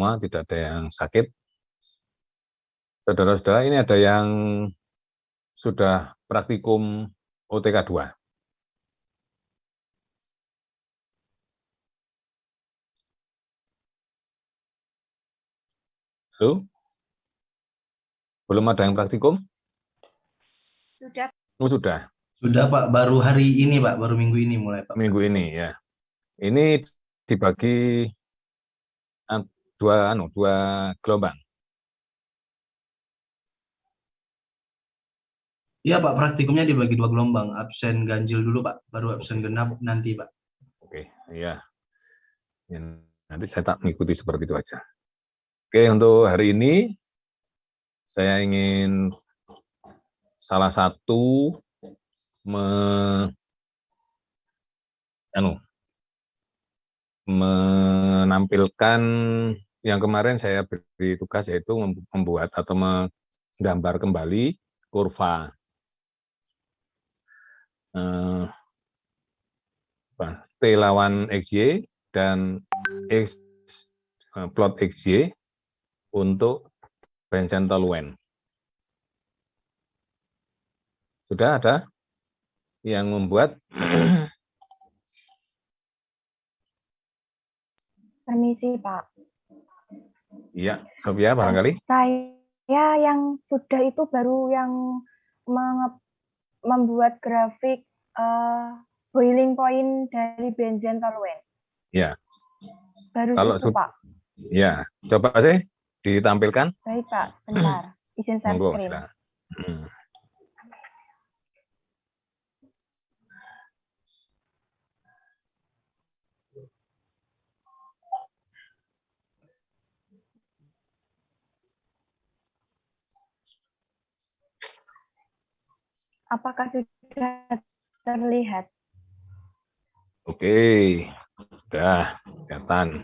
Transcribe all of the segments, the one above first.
semua, tidak ada yang sakit. Saudara-saudara, ini ada yang sudah praktikum OTK 2. Halo? Belum ada yang praktikum? Sudah. Oh, sudah. Sudah Pak, baru hari ini Pak, baru minggu ini mulai Pak. Minggu ini ya. Ini dibagi dua gelombang. Iya Pak, praktikumnya dibagi 2 gelombang, absen ganjil dulu Pak, baru absen genap nanti Pak. Oke, iya. Ya, nanti saya tak mengikuti seperti itu aja. Oke, untuk hari ini saya ingin salah satu menampilkan yang kemarin saya beri tugas, yaitu membuat atau menggambar kembali kurva T lawan XY dan plot XY untuk Benzen Toluen. Sudah ada yang membuat? Permisi, Pak. Iya, Sophia barangkali. Saya yang sudah itu baru yang membuat grafik boiling point dari Benzen Toluen. Ya. Baru Kalau itu, Pak. Ya, coba sih ditampilkan. Baik, Pak. Sebentar. Izin share Monggo, screen. Apakah sudah terlihat? Oke, sudah kelihatan.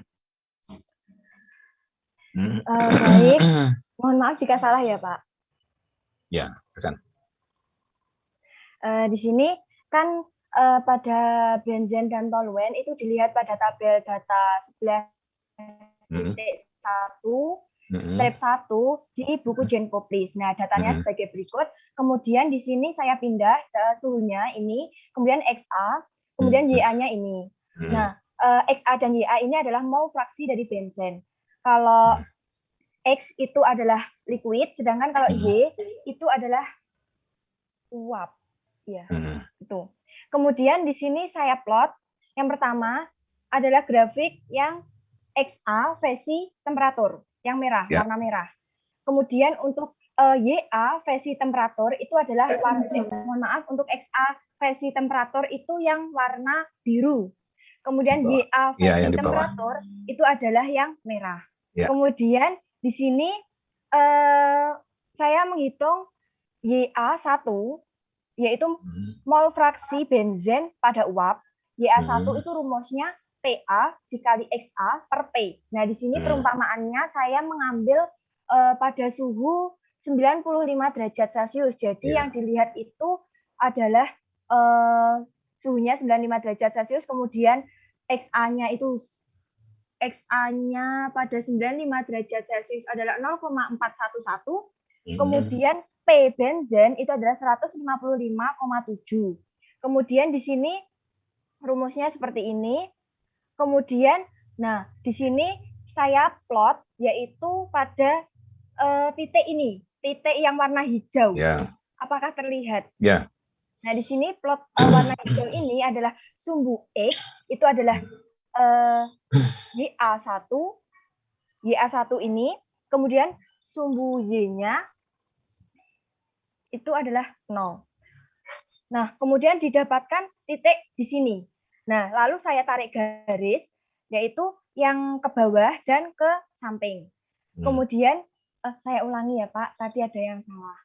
Baik. Mohon maaf jika salah ya, Pak. Ya, kan. Di sini kan pada Benzen dan Toluen itu dilihat pada tabel data 11.1 strip 1 di buku Genkoplis. Nah, datanya sebagai berikut. Kemudian di sini saya pindah suhunya ini, kemudian XA, kemudian YA-nya ini. Nah, XA dan YA ini adalah mol fraksi dari benzen. Kalau X itu adalah liquid, sedangkan kalau Y itu adalah uap. Ya, itu. Kemudian di sini saya plot. Yang pertama adalah grafik yang XA versi temperatur, yang merah, warna merah. Kemudian untuk YA versi temperatur itu adalah mohon maaf, untuk XA versi temperatur itu yang warna biru. Kemudian YA versi temperatur itu adalah yang merah. Kemudian di sini saya menghitung YA1 yaitu mol fraksi benzen pada uap. YA1 itu rumusnya PA dikali XA per P. Nah, di sini perumpamaannya saya mengambil pada suhu 95 derajat Celcius. Jadi yang dilihat itu adalah suhunya 95 derajat Celcius, kemudian XA-nya pada 95 derajat Celcius adalah 0,411, kemudian P benzen itu adalah 155,7. Kemudian di sini rumusnya seperti ini. Kemudian, nah di sini saya plot yaitu pada titik ini, titik yang warna hijau. Apakah terlihat? Nah di sini plot warna hijau ini adalah sumbu X, itu adalah YA1 ini, kemudian sumbu Y-nya itu adalah 0. Nah, kemudian didapatkan titik di sini. Nah, lalu saya tarik garis, yaitu yang ke bawah dan ke samping. Kemudian, saya ulangi ya Pak, tadi ada yang salah.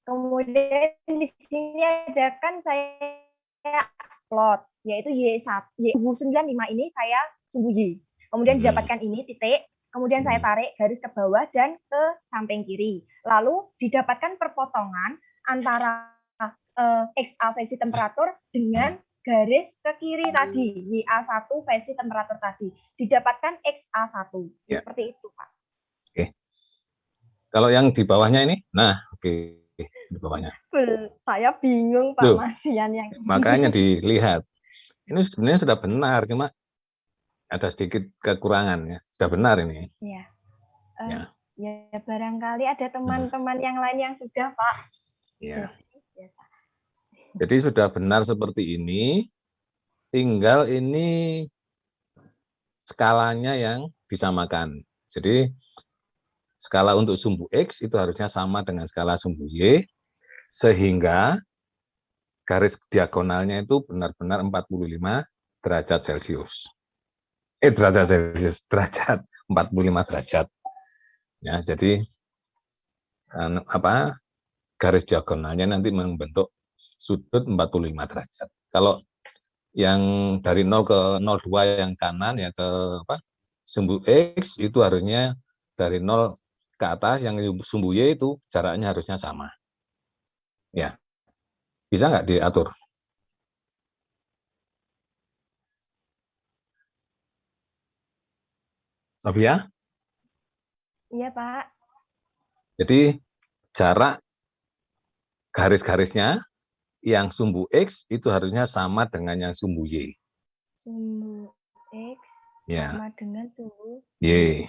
Kemudian di sini ada kan saya plot, yaitu Y95 ini saya sumbu Y. Kemudian didapatkan ini titik, kemudian saya tarik garis ke bawah dan ke samping kiri. Lalu didapatkan perpotongan antara XA versi temperatur dengan garis ke kiri tadi, YA1 versi temperatur tadi, didapatkan XA1. Ya. Seperti itu, Pak. Oke. Kalau yang di bawahnya ini, nah, oke, di bawahnya. Saya bingung, Pak Masian yang makanya dilihat. Ini sebenarnya sudah benar, cuma ada sedikit kekurangan ya. Sudah benar ini. Ya. Ya. Ya barangkali ada teman-teman yang lain yang sudah, Pak. Ya. Jadi sudah benar seperti ini, tinggal ini skalanya yang disamakan. Jadi skala untuk sumbu X itu harusnya sama dengan skala sumbu Y, sehingga garis diagonalnya itu benar-benar 45 derajat Celcius. Derajat 45 derajat. Ya, jadi garis diagonalnya nanti membentuk sudut 45 derajat. Kalau yang dari 0 ke 02 yang kanan ya ke sumbu X itu harusnya dari 0 ke atas, yang sumbu Y itu jaraknya harusnya sama. Ya. Bisa nggak diatur? Sofia? Iya, Pak. Jadi jarak garis-garisnya yang sumbu X itu harusnya sama dengan yang sumbu Y. Sumbu X sama dengan sumbu Y.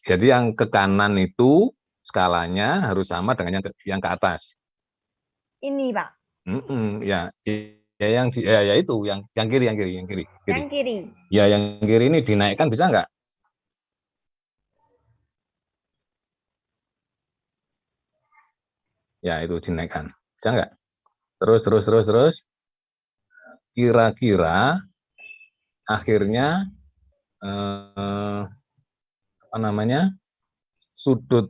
Jadi yang ke kanan itu skalanya harus sama dengan yang ke atas. Ini, Pak. Ya itu yang kiri. Yang kiri. Ya, yang kiri ini dinaikkan bisa nggak? Ya, itu dinaikkan. Bisa nggak? Terus. Kira-kira akhirnya sudut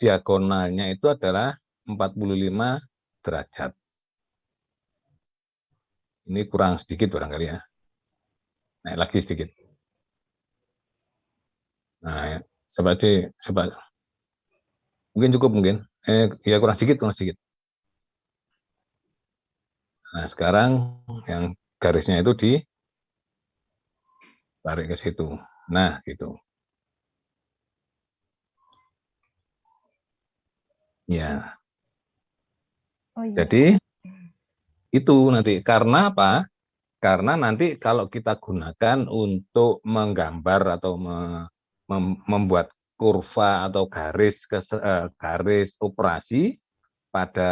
diagonalnya itu adalah 45 derajat. Ini kurang sedikit barangkali ya. Naik lagi sedikit. Nah, coba. Mungkin cukup mungkin. Ya kurang sedikit. Nah, sekarang yang garisnya itu ditarik ke situ. Nah, gitu. Ya. Oh, iya. Jadi itu nanti karena apa? Karena nanti kalau kita gunakan untuk menggambar atau membuat kurva atau garis operasi pada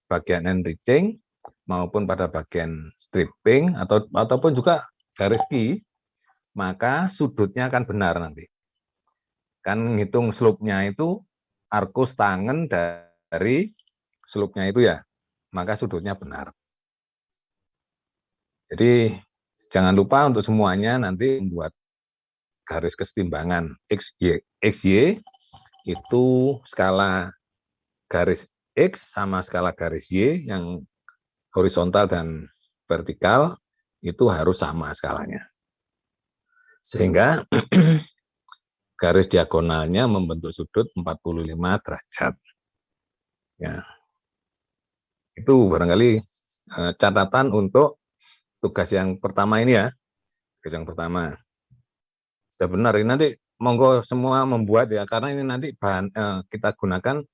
bagian enriching maupun pada bagian stripping ataupun juga garis key, maka sudutnya akan benar nanti. Kan ngitung slope-nya itu arcus tangen dari slope-nya itu ya, maka sudutnya benar. Jadi jangan lupa untuk semuanya nanti membuat garis kesetimbangan XY itu skala garis X sama skala garis Y yang horizontal dan vertikal itu harus sama skalanya. Sehingga garis diagonalnya membentuk sudut 45 derajat. Ya. Itu barangkali catatan untuk tugas yang pertama ini ya. Tugas yang pertama. Sudah benar, ini nanti monggo semua membuat ya, karena ini nanti bahan kita gunakan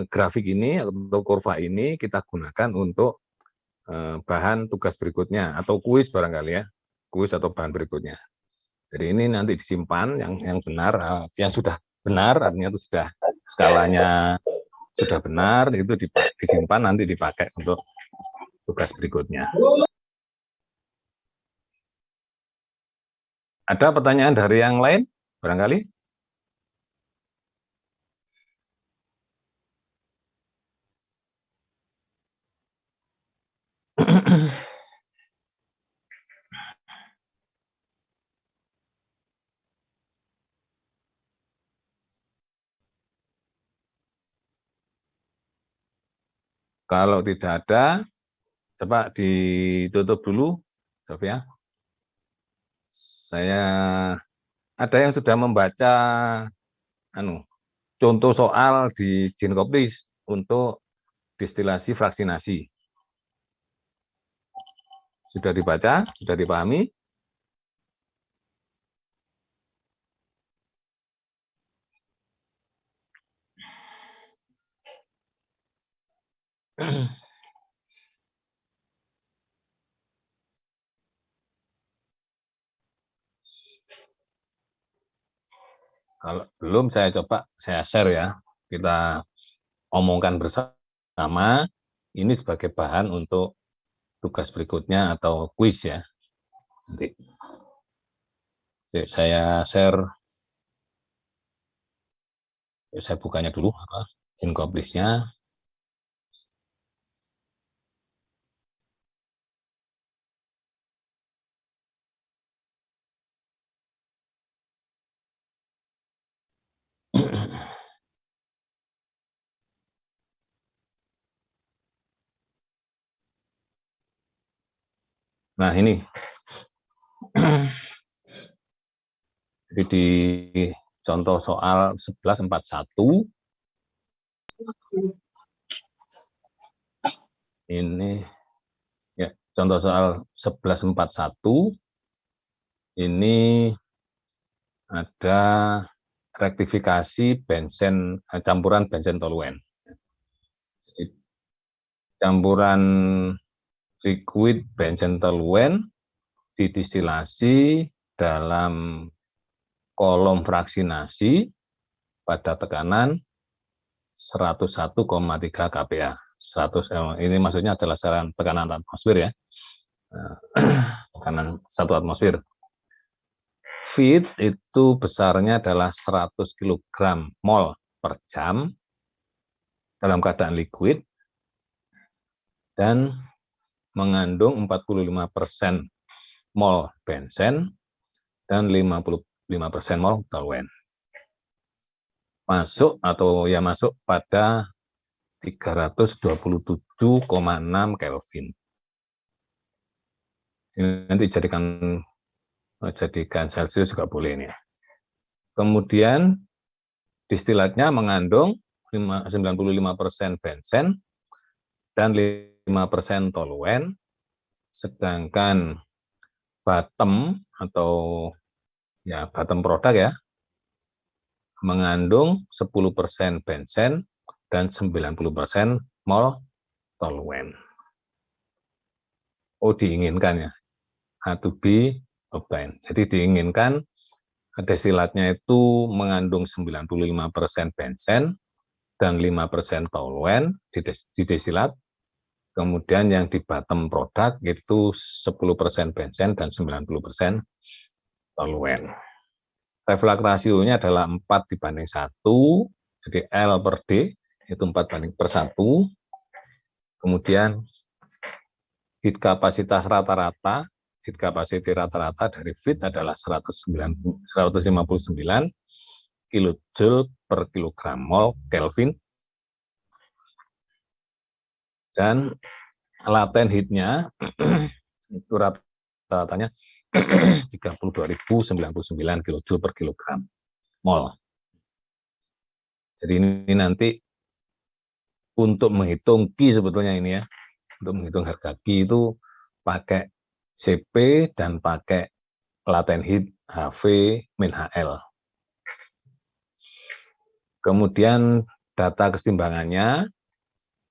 grafik ini atau kurva ini kita gunakan untuk bahan tugas berikutnya atau kuis barangkali ya, kuis atau bahan berikutnya. Jadi ini nanti disimpan yang benar, yang sudah benar artinya itu sudah skalanya sudah benar, itu disimpan nanti dipakai untuk tugas berikutnya. Ada pertanyaan dari yang lain barangkali? Kalau tidak ada, coba ditutup dulu, Sofia. Saya ada yang sudah membaca contoh soal di Ginkoplis untuk distilasi fraksinasi. Sudah dibaca? Sudah dipahami? Kalau belum, saya coba saya share ya. Kita omongkan bersama. Ini sebagai bahan untuk tugas berikutnya atau kuis ya. Nanti saya share. Saya bukanya dulu. Incomplete-nya. Nah, ini. Jadi di contoh soal 1141 ini ya, contoh soal 1141 ini ada rektifikasi benzen campuran benzen toluen. Campuran liquid benzen toluen didistilasi dalam kolom fraksinasi pada tekanan 101,3 kPa. 100, ini maksudnya adalah tekanan atmosfer ya. Tekanan 1 atmosfer. Feed itu besarnya adalah 100 kg mol per jam dalam keadaan liquid dan mengandung 45% mol benzen dan 55% mol toluen. Masuk pada 327,6 Kelvin. Ini nanti jadikan Celsius juga boleh ini. Kemudian distilatnya mengandung 95% benzen dan 5% toluen, sedangkan bottom atau ya bottom produk ya mengandung 10% benzen dan 90% mol toluen. Oh, diinginkan ya, to be obtained. Jadi diinginkan destilatnya itu mengandung 95% benzen dan 5% toluen di destilat. Kemudian yang di bottom produk itu 10% benzen dan 90% toluen. Reflux rasionya adalah 4:1, jadi L per D itu 4:1. Kemudian heat kapasitas rata-rata, heat capacity rata-rata dari feed adalah 159 kilojoule per kilogram mol Kelvin. Dan latent heat-nya itu rata-ratanya 32.099 kilojoule per kilogram mol. Jadi ini nanti untuk menghitung Q sebetulnya ini ya, untuk menghitung harga Q itu pakai CP dan pakai latent heat HV min HL. Kemudian data kesetimbangannya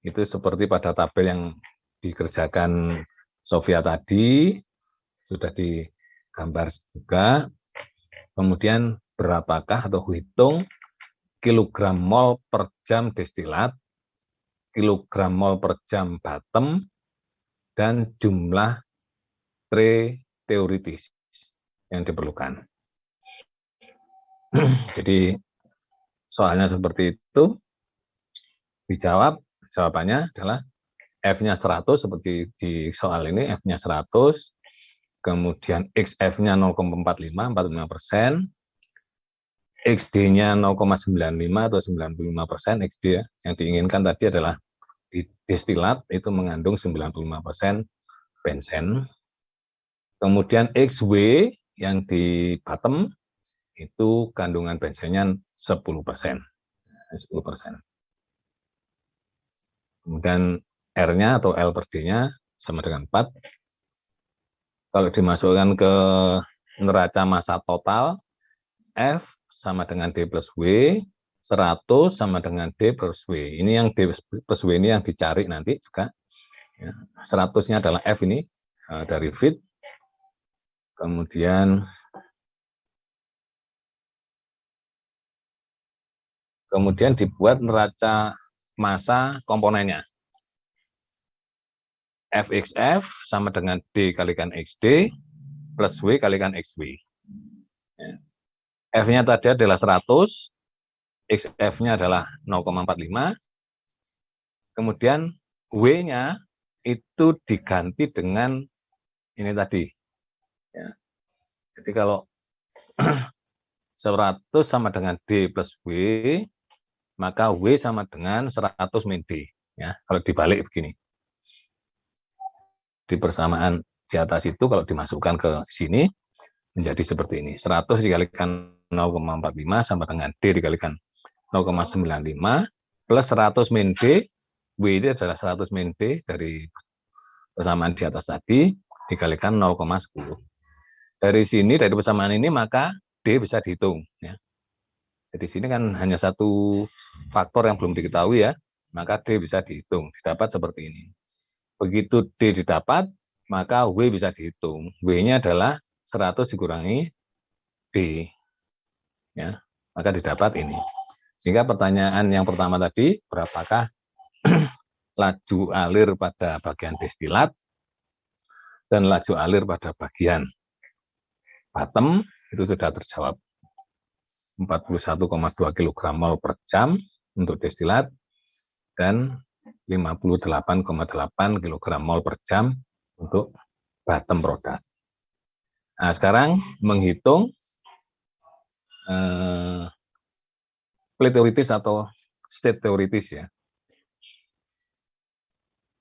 itu seperti pada tabel yang dikerjakan Sofia tadi, sudah digambar juga. Kemudian berapakah atau hitung kilogram mol per jam destilat, kilogram mol per jam bottom, dan jumlah tray teoritis yang diperlukan. Jadi soalnya seperti itu, dijawab, jawabannya adalah F-nya 100 seperti di soal ini, F-nya 100, kemudian XF-nya 0,45%, XD-nya 0,95 atau 95%, XD ya. Yang diinginkan tadi adalah di destilat itu mengandung 95% benzen. Kemudian XW yang di bottom itu kandungan benzennya 10%. 10%. Kemudian R-nya atau L per D-nya sama dengan 4. Kalau dimasukkan ke neraca massa total, F sama dengan D plus W, 100 sama dengan D plus W. Ini yang D plus W ini yang dicari nanti juga. 100-nya adalah F ini dari feed. Kemudian dibuat neraca massa komponennya. FXF sama dengan D kalikan XD plus W kalikan XW. F-nya tadi adalah 100, XF-nya adalah 0,45, kemudian W-nya itu diganti dengan ini tadi. Ya. Jadi kalau 100 sama dengan D plus W, maka W sama dengan 100 min D. Ya, kalau dibalik begini. Di persamaan di atas itu kalau dimasukkan ke sini, menjadi seperti ini. 100 dikalikan 0,45 sama dengan D dikalikan 0,95 plus 100 min D, W itu adalah 100 min D dari persamaan di atas tadi, dikalikan 0,10. Dari sini, dari persamaan ini, maka D bisa dihitung. Ya. Jadi sini kan hanya satu faktor yang belum diketahui ya, maka D bisa dihitung, didapat seperti ini. Begitu D didapat, maka W bisa dihitung. W-nya adalah 100 dikurangi D. Ya, maka didapat ini. Sehingga pertanyaan yang pertama tadi, berapakah laju alir pada bagian destilat dan laju alir pada bagian bottom, itu sudah terjawab. 41,2 kg mol per jam untuk destilat dan 58,8 kg mol per jam untuk bottom product. Nah, sekarang menghitung plate teoritis atau state teoritis ya.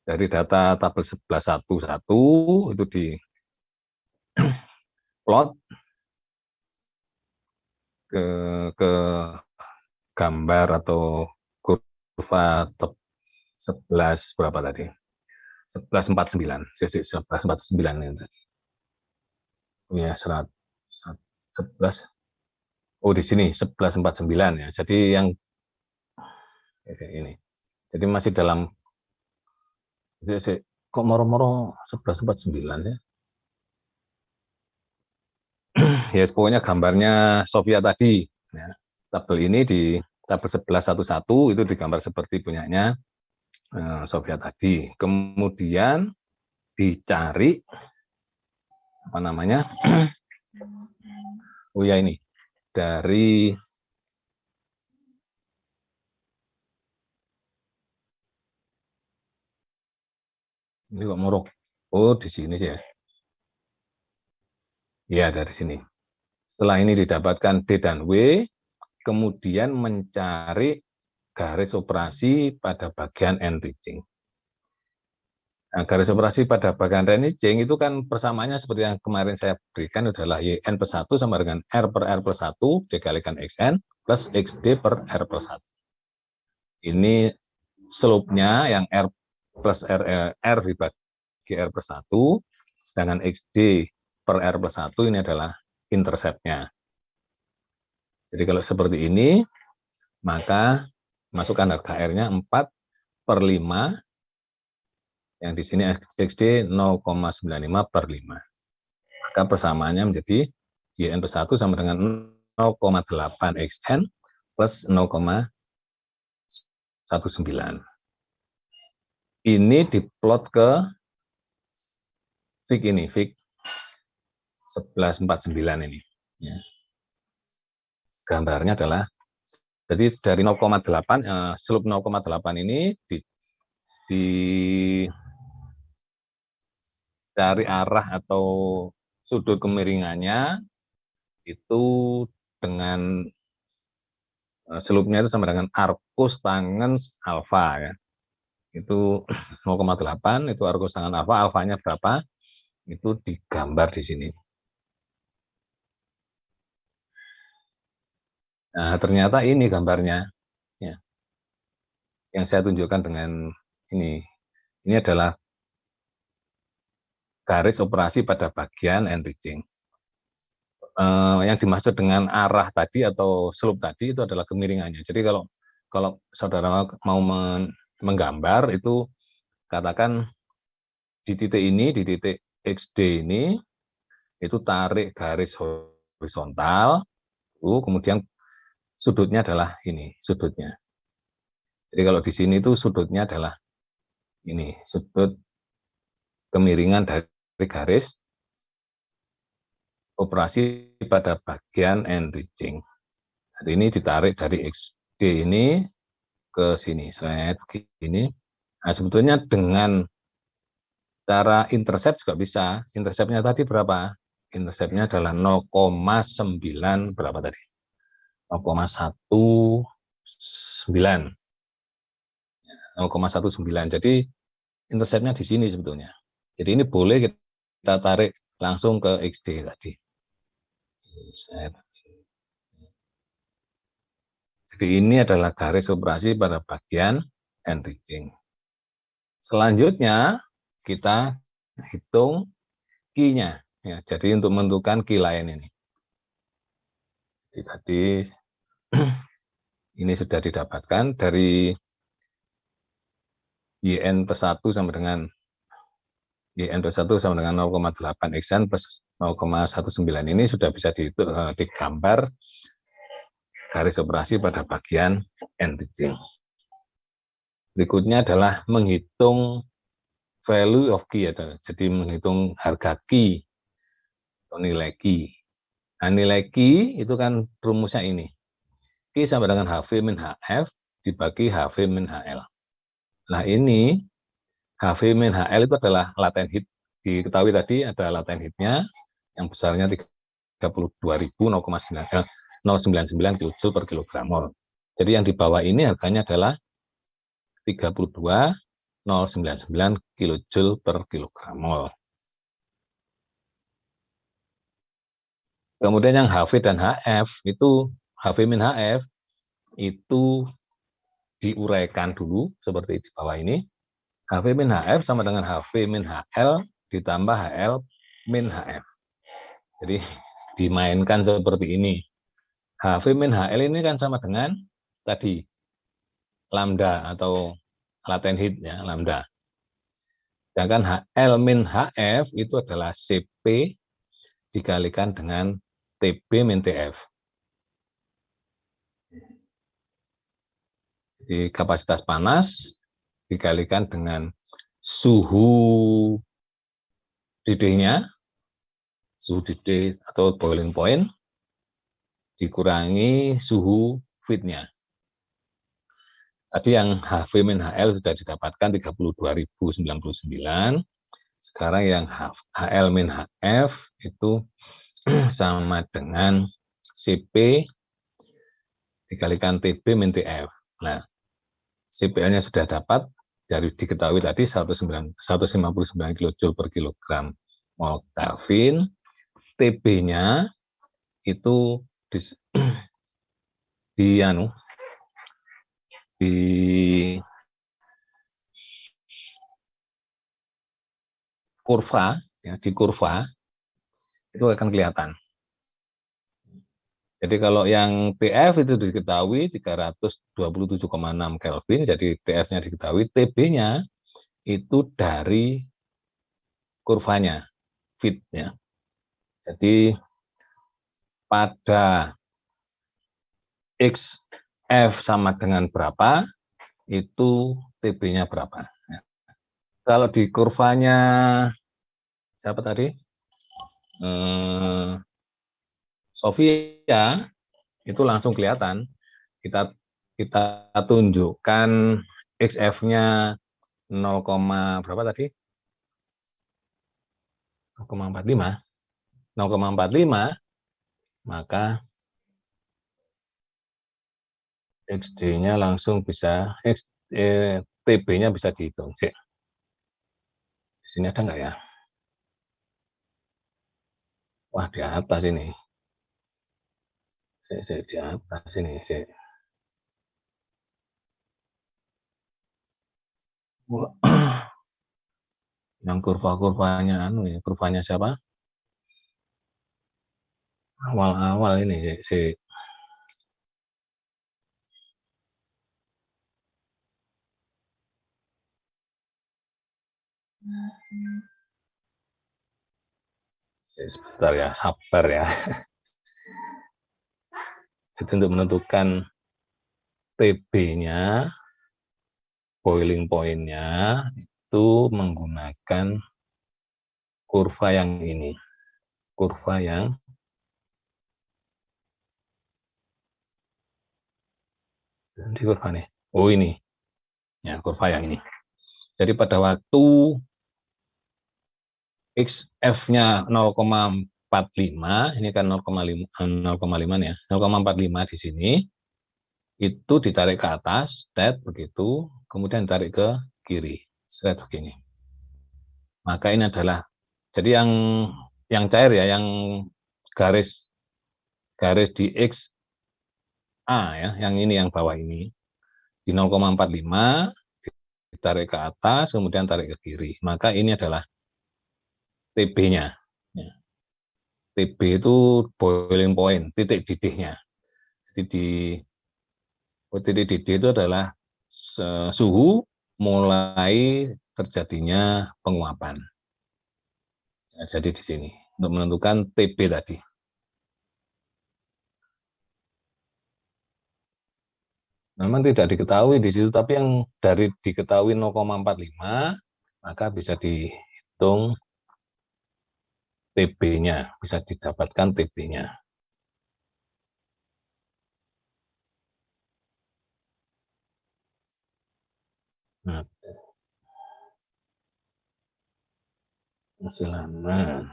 Dari data tabel 11.1.1 itu di plot ke gambar atau kurva 11 berapa tadi? 11.49, sisi 11.49 ini tadi. Ya, 11. Oh, di sini 11.49 ya. Jadi yang ini. Jadi masih dalam kok moro-moro 11.49 ya. Ya, pokoknya gambarnya Sofia tadi. Ya. Tabel ini di tabel 11.1.1 itu digambar seperti punyanya Sofia tadi. Kemudian dicari apa namanya? Oh ya ini dari ini kok moro. Oh, di sini sih ya. Ya, dari sini. Setelah ini didapatkan D dan W, kemudian mencari garis operasi pada bagian enriching. Nah, garis operasi pada bagian enriching itu kan persamaannya seperti yang kemarin saya berikan adalah YN plus 1 sama dengan R per R plus 1 dikalikan XN plus XD per R plus 1. Ini slope-nya yang R plus R dibagi R plus 1, sedangkan XD per R plus 1 ini adalah intercept-nya. Jadi kalau seperti ini, maka masukkan harga R-nya 4/5, yang di sini XD 0,95/5. Maka persamaannya menjadi YN plus 1 sama dengan 0,8 XN plus 0,19. Ini diplot ke fig ini, fig 11.49 ini. Ya. Gambarnya adalah, jadi dari 0,8, slope 0,8 ini dicari arah atau sudut kemiringannya itu dengan slope-nya itu sama dengan arcus tangens alfa ya. Itu 0,8, itu arcus tangens alfa, alfanya berapa? Itu digambar di sini. Nah, ternyata ini gambarnya ya. Yang saya tunjukkan dengan ini. Ini adalah garis operasi pada bagian enriching. Yang dimaksud dengan arah tadi atau slope tadi itu adalah kemiringannya. Jadi kalau saudara mau menggambar itu katakan di titik ini, di titik XD ini, itu tarik garis horizontal, kemudian sudutnya adalah ini, sudutnya. Jadi kalau di sini itu sudutnya adalah ini, sudut kemiringan dari garis operasi pada bagian enriching. Jadi ini ditarik dari XD ini ke sini, slide begini. Nah, sebetulnya dengan cara intercept juga bisa. Interceptnya tadi berapa? Interceptnya adalah 0,9 berapa tadi? 0,19. 0,19. Jadi interceptnya di sini sebetulnya. Jadi ini boleh kita tarik langsung ke XD tadi. Jadi ini adalah garis operasi pada bagian enriching. Selanjutnya kita hitung Q-nya. Ya, jadi untuk menentukan Q lain ini. Jadi tadi ini sudah didapatkan dari YN plus 1 sama dengan YN plus 1 sama dengan 0,8 XN plus 0,19. Ini sudah bisa digambar garis operasi pada bagian enriching. Berikutnya adalah menghitung value of Q, jadi menghitung harga Q atau nilai Q. Nah, nilai Q itu kan rumusnya ini. Q sama dengan HV min HF dibagi HV min HL. Nah, ini HV min HL itu adalah latent heat. Diketahui tadi ada latent heat-nya yang besarnya 32.099 kJ per kilogram mol. Jadi yang di bawah ini harganya adalah 32.099 kJ per kilogram mol. Kemudian yang HV dan HF itu HV min HF itu diuraikan dulu seperti di bawah ini. HV min HF sama dengan HV min HL ditambah HL min HF. Jadi dimainkan seperti ini. HV min HL ini kan sama dengan tadi lambda atau latent heat ya, lambda. Sedangkan HL min HF itu adalah CP dikalikan dengan TB min TF. Jadi kapasitas panas dikalikan dengan suhu didih-nya, suhu didih atau boiling point, dikurangi suhu feed-nya. Tadi yang HV min HL sudah didapatkan 32.099. Sekarang yang HL min HF itu sama dengan CP dikalikan TB min TF. Nah, CPL-nya sudah dapat, dari diketahui tadi 159 kJ per kilogram mol Kelvin. TB-nya itu di kurva, ya, di kurva itu akan kelihatan. Jadi kalau yang TF itu diketahui 327,6 Kelvin, jadi TF-nya diketahui, TB-nya itu dari kurvanya, feed-nya. Jadi pada XF sama dengan berapa, itu TB-nya berapa. Kalau di kurvanya, siapa tadi? Sofia, itu langsung kelihatan. Kita tunjukkan XF-nya 0, berapa tadi? 0,45. 0,45, maka XD-nya langsung bisa, TB-nya bisa dihitung. Di sini ada nggak ya? Wah, di atas ini. Di atas ini. Yang kurva-kurvanya kurvanya siapa? Awal-awal ini si sebentar ya, sabar ya. Jadi untuk menentukan TB-nya, boiling point-nya itu menggunakan kurva yang ini. Kurva yang di kurva nih. Oh ini. Ya, kurva yang ini. Jadi pada waktu XF-nya 0,45, ini kan 0,5 nih ya, 0,45 di sini, itu ditarik ke atas, begitu, kemudian ditarik ke kiri, begini. Maka ini adalah, jadi yang cair ya, yang garis di XA ya, yang ini yang bawah ini, di 0,45 ditarik ke atas, kemudian tarik ke kiri. Maka ini adalah TB-nya. TB itu boiling point, titik didihnya. Jadi di titik didih itu adalah suhu mulai terjadinya penguapan. Ya, jadi di sini untuk menentukan TB tadi. Memang tidak diketahui di situ, tapi yang dari diketahui 0,45 maka bisa dihitung TB-nya, bisa didapatkan TB-nya. Nah, masih lama.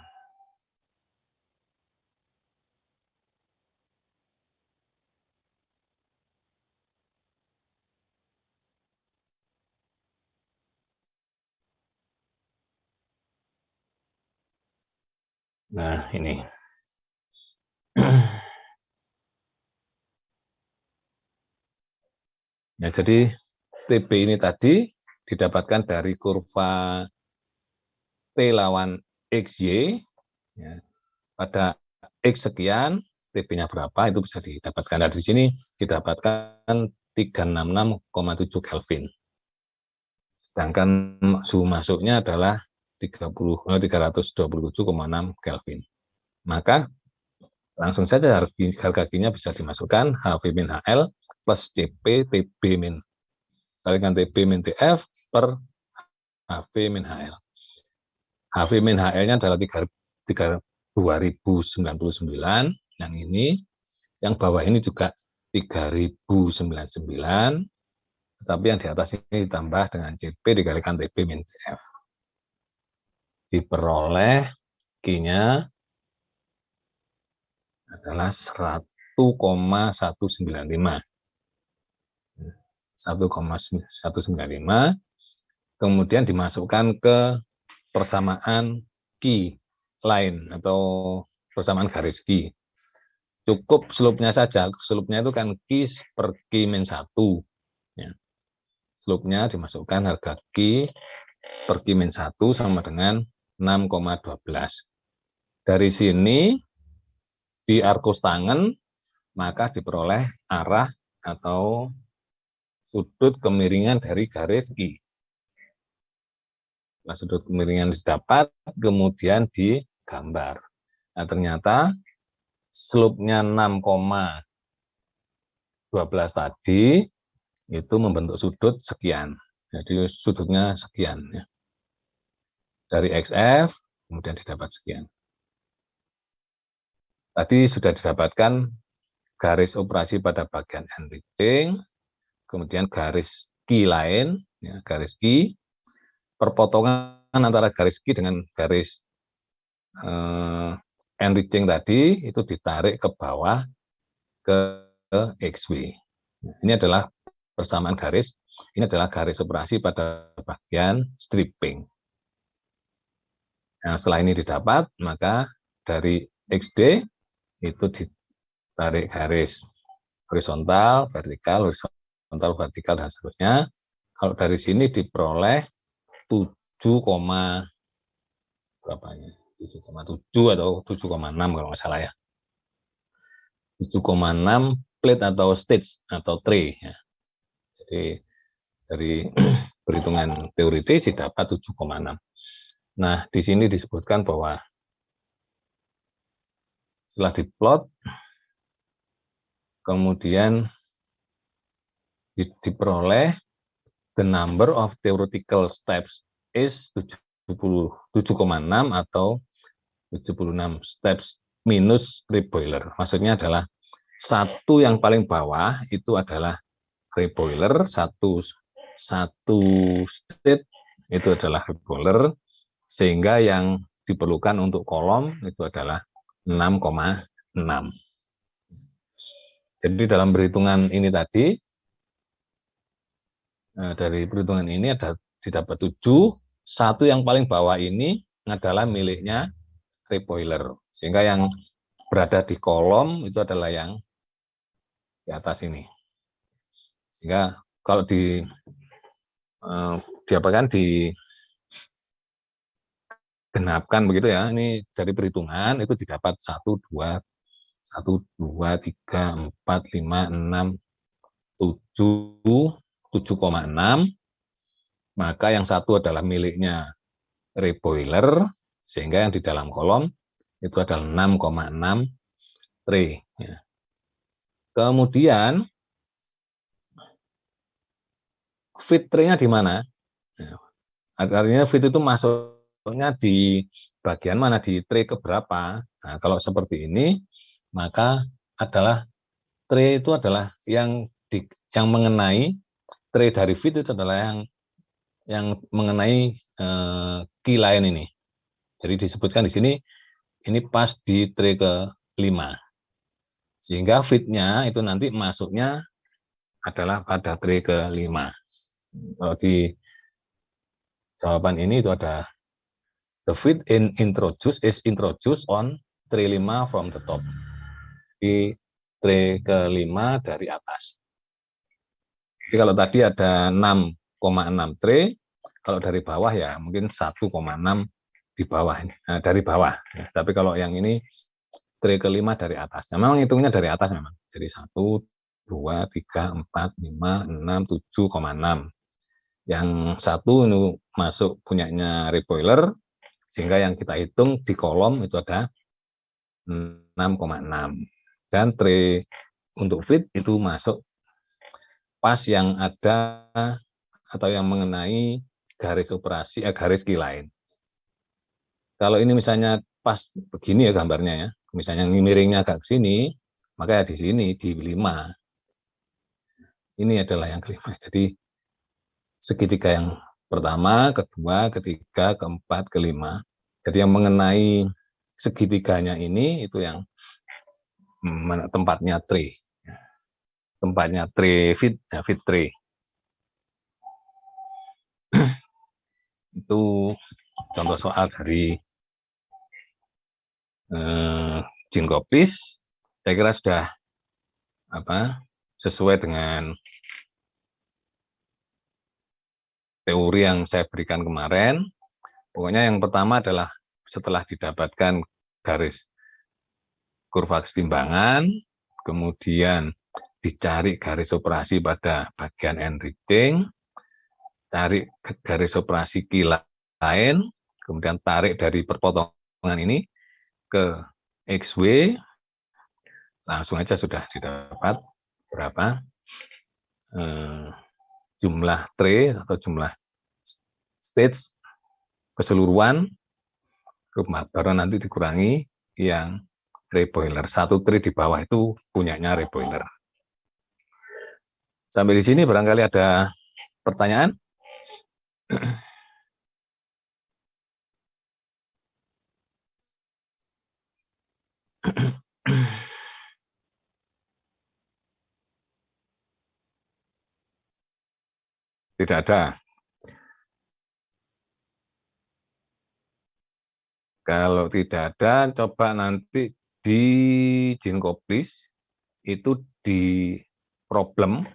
Nah, ini. Ya, jadi TB ini tadi didapatkan dari kurva T lawan XY. Ya, pada X sekian, TB-nya berapa, itu bisa didapatkan. Nah, di sini didapatkan 366,7 Kelvin. Sedangkan suhu masuknya adalah 327,6 Kelvin. Maka langsung saja harga Q-nya bisa dimasukkan HV min HL plus CP TB min. Kalikan TB min TF per HV min HL. HV min HL-nya adalah 2099, yang ini, yang bawah ini juga 3099, tetapi yang di atas ini ditambah dengan CP dikalikan TB min TF. Diperoleh Q-nya adalah 1,195. 1,195, kemudian dimasukkan ke persamaan Q line atau persamaan garis Q. Cukup slope-nya saja, slope-nya itu kan Q per Q min 1. Ya. Slope-nya dimasukkan harga Q per Q min 1 sama dengan 6,12. Dari sini, di arkus tangan, maka diperoleh arah atau sudut kemiringan dari garis Q. Nah, sudut kemiringan didapat, kemudian digambar. Nah, ternyata slope-nya 6,12 tadi itu membentuk sudut sekian. Jadi sudutnya sekian. Ya. Dari XF, kemudian didapat sekian. Tadi sudah didapatkan garis operasi pada bagian enriching, kemudian garis key lain, ya, garis key, perpotongan antara garis key dengan garis enriching tadi itu ditarik ke bawah ke XW. Ini adalah persamaan garis, ini adalah garis operasi pada bagian stripping. Nah, setelah ini didapat, maka dari XD itu ditarik garis horizontal, vertikal, dan seterusnya. Kalau dari sini diperoleh 7,5 berapanya? 7,7 atau 7,6 kalau nggak salah ya. 7,6 plate atau stage atau tray ya. Jadi dari perhitungan teoritis dapat 7,6. Nah, di sini disebutkan bahwa setelah diplot, kemudian diperoleh the number of theoretical steps is 7,6 atau 76 steps minus reboiler. Maksudnya adalah satu yang paling bawah itu adalah reboiler, satu state itu adalah reboiler, sehingga yang diperlukan untuk kolom itu adalah 6,6. Jadi dalam perhitungan ini tadi, dari perhitungan ini ada didapat 7, satu yang paling bawah ini adalah miliknya reboiler, sehingga yang berada di kolom itu adalah yang di atas ini. Sehingga kalau digenapkan begitu ya, ini dari perhitungan itu didapat 1, 2, 3, 4, 5, 6, 7, 7,6, maka yang satu adalah miliknya reboiler, sehingga yang di dalam kolom itu adalah 6,6 tray. Kemudian feed tray-nya di mana? Artinya feed itu masuknya di bagian mana, di tray keberapa? Nah, kalau seperti ini, maka adalah tray itu adalah yang mengenai tray dari feed itu adalah yang mengenai key line ini. Jadi disebutkan di sini ini pas di tray ke-5. Sehingga feed-nya itu nanti masuknya adalah pada tray ke-5. Kalau di jawaban ini itu ada the feed is introduced on tray 5 from the top. Di tray ke-5 dari atas. Jadi kalau tadi ada 6,6 tray, kalau dari bawah ya mungkin 1,6 di bawah, dari bawah. Ya. Tapi kalau yang ini tray ke-5 dari atas. Nah, memang hitungnya dari atas memang. Jadi 1, 2, 3, 4, 5, 6, 7,6. Yang satu ini masuk punyanya reboiler, sehingga yang kita hitung di kolom itu ada 6,6. Dan tray untuk feed itu masuk pas yang ada atau yang mengenai garis operasi, garis key line. Kalau ini misalnya pas begini ya gambarnya ya, misalnya miringnya agak ke sini, maka ya di sini di 5. Ini adalah yang kelima. Jadi segitiga yang pertama, kedua, ketiga, keempat, kelima. Jadi yang mengenai segitiganya ini itu yang tempatnya tray. Tempatnya tray feed tray. Itu contoh soal dari Jinkopis. Saya kira sudah sesuai dengan teori yang saya berikan kemarin. Pokoknya yang pertama adalah setelah didapatkan garis kurva kesetimbangan, kemudian dicari garis operasi pada bagian enriching, cari garis operasi key line, kemudian tarik dari perpotongan ini ke XW, langsung aja sudah didapat berapa jumlah tray atau jumlah stage keseluruhan, baru nanti dikurangi yang reboiler. Satu tray di bawah itu punyanya reboiler. Sampai di sini barangkali ada pertanyaan? Tidak ada. Kalau tidak ada, coba nanti di Jinkopis itu di problem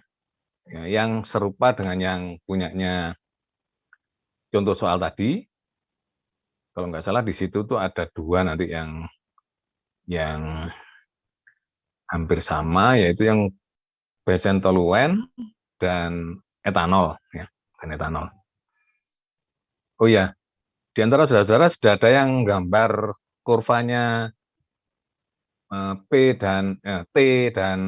ya, yang serupa dengan yang punyanya contoh soal tadi. Kalau nggak salah di situ tuh ada 2 nanti yang hampir sama, yaitu yang benzentoluen dan etanol, ya, dan etanol. Oh ya, di antara saudara-saudara sudah ada yang gambar kurvanya P dan T dan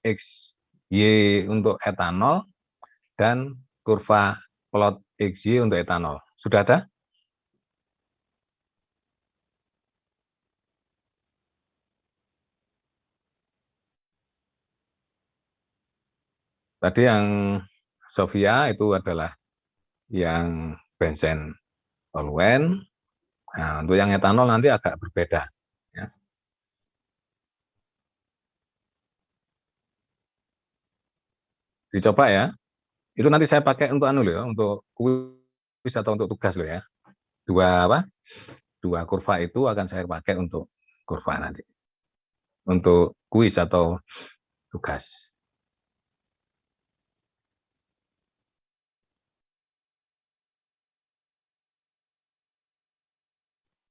X, Y untuk etanol dan kurva plot XY untuk etanol. Sudah ada? Tadi yang Sofia itu adalah yang benzen toluen. Nah, untuk yang etanol nanti agak berbeda. Ya. Dicoba ya. Itu nanti saya pakai untuk anu loh ya, untuk kuis atau untuk tugas loh ya. Dua kurva itu akan saya pakai untuk kurva nanti. Untuk kuis atau tugas.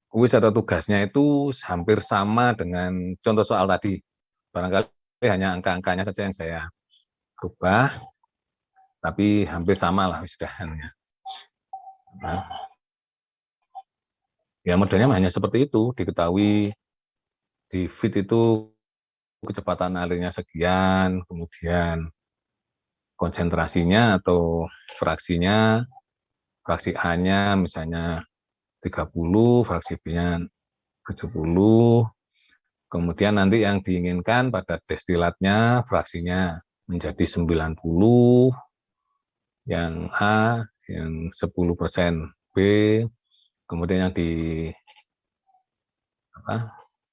Kuis atau tugasnya itu hampir sama dengan contoh soal tadi. Barangkali hanya angka-angkanya saja yang saya rubah, tapi hampir sama lah wisudaannya. Nah, ya modelnya hanya seperti itu, diketahui di feed itu kecepatan alirnya sekian, kemudian konsentrasinya atau fraksinya, fraksi A-nya misalnya 30, fraksi B-nya 70, kemudian nanti yang diinginkan pada destilatnya fraksinya menjadi 90, yang A yang 10% B, kemudian yang di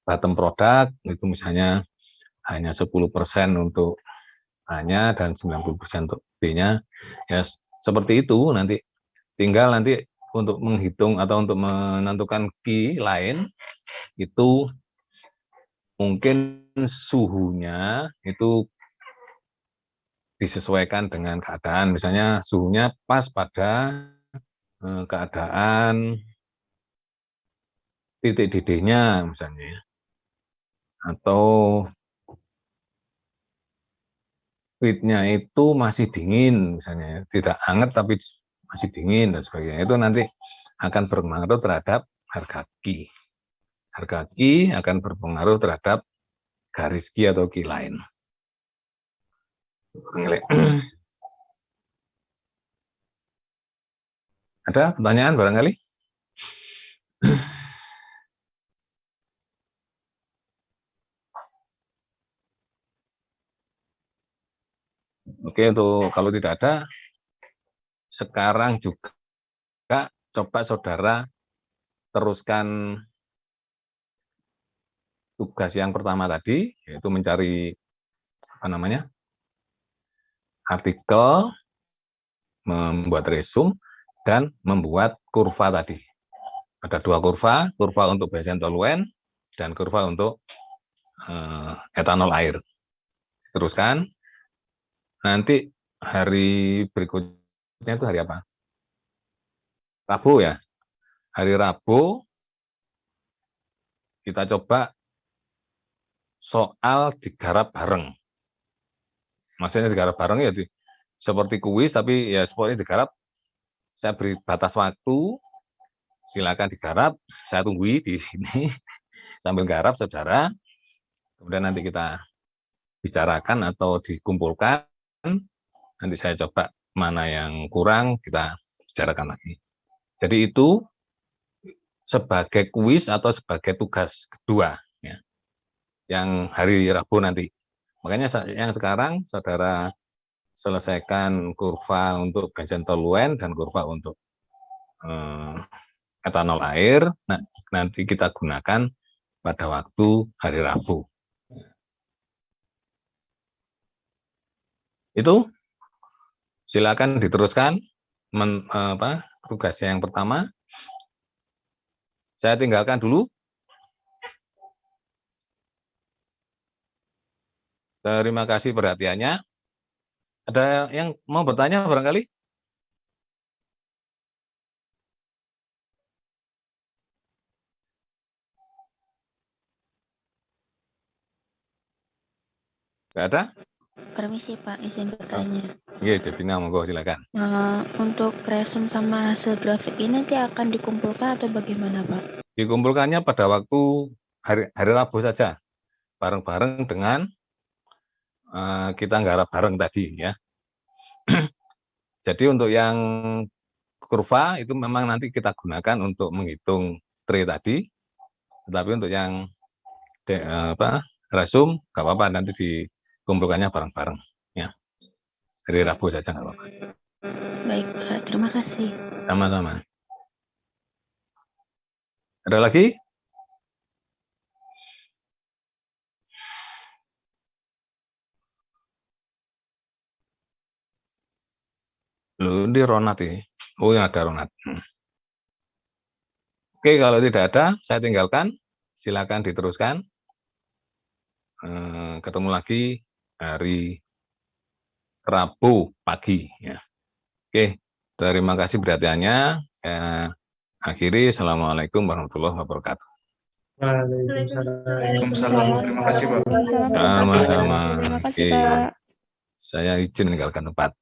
bottom product itu misalnya hanya 10% untuk A-nya dan 90% untuk B-nya. Ya seperti itu, nanti tinggal nanti untuk menghitung atau untuk menentukan key lain itu mungkin suhunya itu disesuaikan dengan keadaan, misalnya suhunya pas pada keadaan titik didihnya misalnya, atau feed-nya itu masih dingin misalnya, tidak hangat tapi masih dingin dan sebagainya. Itu nanti akan berpengaruh terhadap harga key. Harga key akan berpengaruh terhadap garis key atau key lain. Ada pertanyaan barangkali? Oke, untuk kalau tidak ada, sekarang juga coba saudara teruskan tugas yang pertama tadi, yaitu mencari artikel, membuat resume, dan membuat kurva tadi. Ada 2 kurva, kurva untuk benzen toluen dan kurva untuk etanol air. Teruskan. Nanti hari berikutnya itu hari apa? Rabu ya. Hari Rabu kita coba soal digarap bareng. Maksudnya digarap bareng ya seperti kuis, tapi ya seperti digarap. Saya beri batas waktu, silakan digarap. Saya tunggu di sini sambil garap saudara. Kemudian nanti kita bicarakan atau dikumpulkan. Nanti saya coba mana yang kurang, kita bicarakan lagi. Jadi itu sebagai kuis atau sebagai tugas kedua, ya, yang hari Rabu nanti. Makanya yang sekarang saudara selesaikan kurva untuk benzen toluen dan kurva untuk etanol air. Nah, nanti kita gunakan pada waktu hari Rabu. Itu silakan diteruskan tugasnya yang pertama. Saya tinggalkan dulu. Terima kasih perhatiannya. Ada yang mau bertanya barangkali? Nggak ada? Permisi Pak, izin bertanya. Iya, Devina, monggo silakan. Untuk resume sama hasil grafik ini nanti akan dikumpulkan atau bagaimana Pak? Dikumpulkannya pada waktu hari Rabu saja, bareng-bareng dengan kita nggarap bareng tadi ya. Jadi untuk yang kurva itu memang nanti kita gunakan untuk menghitung tray tadi, tetapi untuk yang resume nggak apa-apa, nanti dikumpulkannya bareng-bareng ya. Hari Rabu saja nggak apa-apa. Baik Pak, terima kasih. Sama-sama. Ada lagi? Loh, ini Ronat ini. Oh, ya ada Ronat. Oke, kalau tidak ada, saya tinggalkan. Silakan diteruskan. Ketemu lagi hari Rabu pagi. Ya. Oke, terima kasih perhatiannya. Saya akhiri. Assalamualaikum warahmatullahi wabarakatuh. Waalaikumsalam. Terima kasih Pak. Sama-sama. Terima kasih Oke. Pak. Saya izin meninggalkan tempat.